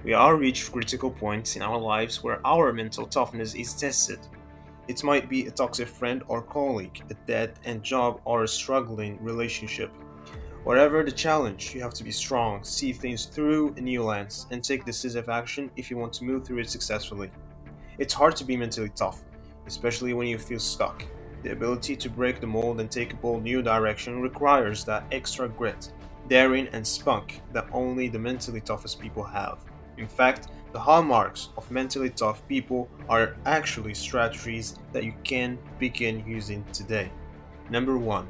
We all reach critical points in our lives where our mental toughness is tested. It might be a toxic friend or colleague, a dead end job, or a struggling relationship. Whatever the challenge, you have to be strong, see things through a new lens, and take decisive action if you want to move through it successfully. It's hard to be mentally tough, especially when you feel stuck. The ability to break the mold and take a bold new direction requires that extra grit, daring, and spunk that only the mentally toughest people have. In fact, the hallmarks of mentally tough people are actually strategies that you can begin using today. Number 1.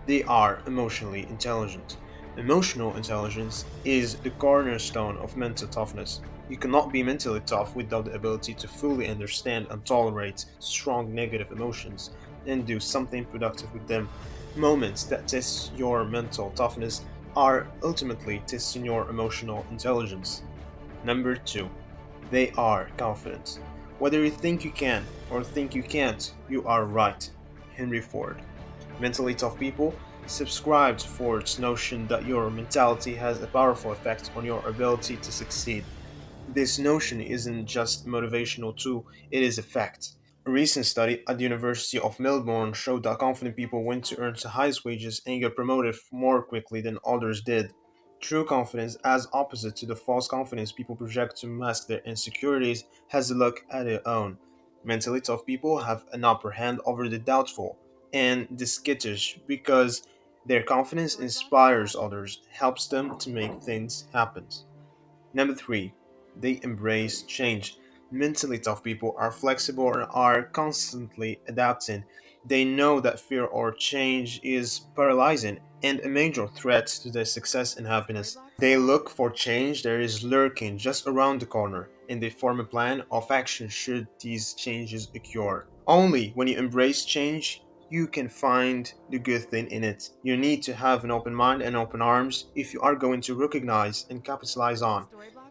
They are emotionally intelligent. Emotional intelligence is the cornerstone of mental toughness. You cannot be mentally tough without the ability to fully understand and tolerate strong negative emotions and do something productive with them. Moments that test your mental toughness are ultimately testing your emotional intelligence. Number 2. They are confident. Whether you think you can or think you can't, you are right. Henry Ford. Mentally tough people subscribe to Ford's notion that your mentality has a powerful effect on your ability to succeed. This notion isn't just a motivational tool, it is a fact. A recent study at the University of Melbourne showed that confident people went to earn the highest wages and get promoted more quickly than others did. True confidence, as opposite to the false confidence people project to mask their insecurities, has a look at its own. Mentally tough people have an upper hand over the doubtful and the skittish because their confidence inspires others, helps them to make things happen. Number 3, they embrace change. Mentally tough people are flexible and are constantly adapting. They know that fear or change is paralyzing and a major threat to their success and happiness. They look for change that is lurking just around the corner and they form a plan of action should these changes occur. Only when you embrace change you can find the good thing in it. You need to have an open mind and open arms if you are going to recognize and capitalize on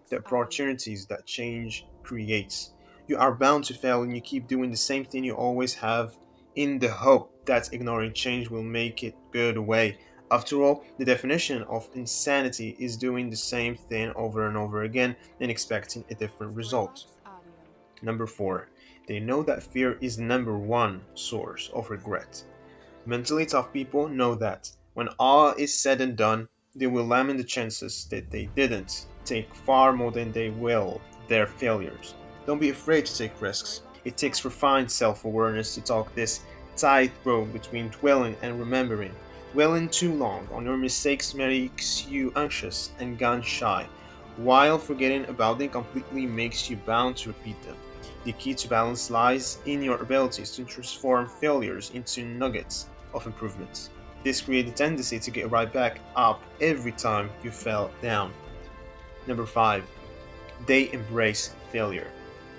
the opportunities that change creates. You are bound to fail when you keep doing the same thing you always have in the hope that ignoring change will make it go away. After all, the definition of insanity is doing the same thing over and over again and expecting a different result. Number 4. They know that fear is the number one source of regret. Mentally tough people know that when all is said and done, they will lament the chances that they didn't take far more than they will their failures. Don't be afraid to take risks. It takes refined self awareness to talk this tightrope between dwelling and remembering. Dwelling too long on your mistakes makes you anxious and gun shy, while forgetting about them completely makes you bound to repeat them. The key to balance lies in your abilities to transform failures into nuggets of improvements. This creates a tendency to get right back up every time you fell down. Number 5. They embrace failure.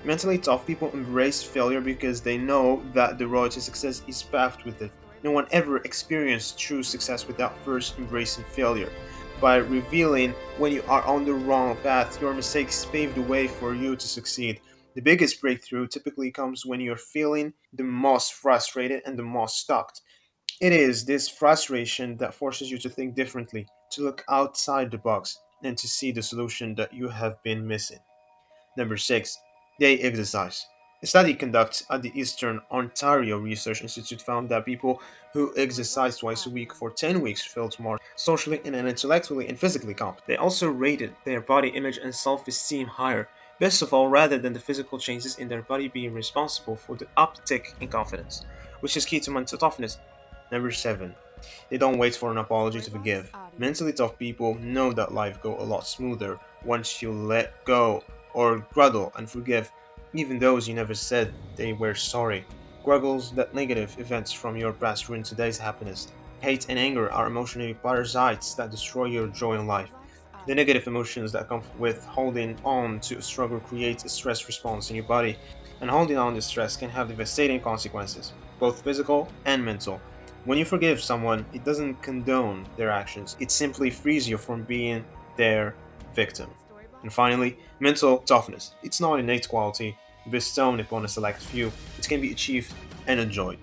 Mentally tough people embrace failure because they know that the road to success is paved with it. No one ever experienced true success without first embracing failure. By revealing when you are on the wrong path, your mistakes pave the way for you to succeed. The biggest breakthrough typically comes when you're feeling the most frustrated and the most stuck. It is this frustration that forces you to think differently, to look outside the box, and to see the solution that you have been missing. Number 6. They exercise. A study conducted at the Eastern Ontario Research Institute found that people who exercise twice a week for 10 weeks felt more socially and intellectually and physically competent. They also rated their body image and self-esteem higher, best of all rather than the physical changes in their body being responsible for the uptick in confidence, which is key to mental toughness. Number 7. They don't wait for an apology to forgive. Mentally tough people know that life goes a lot smoother once you let go or grudge and forgive, even those you never said they were sorry. Gruggles that negative events from your past ruin today's happiness. Hate and anger are emotional parasites that destroy your joy in life. The negative emotions that come with holding on to a struggle create a stress response in your body, and holding on to stress can have devastating consequences, both physical and mental. When you forgive someone, it doesn't condone their actions, it simply frees you from being their victim. And finally, mental toughness. It's not an innate quality bestowed upon a select few, it can be achieved and enjoyed.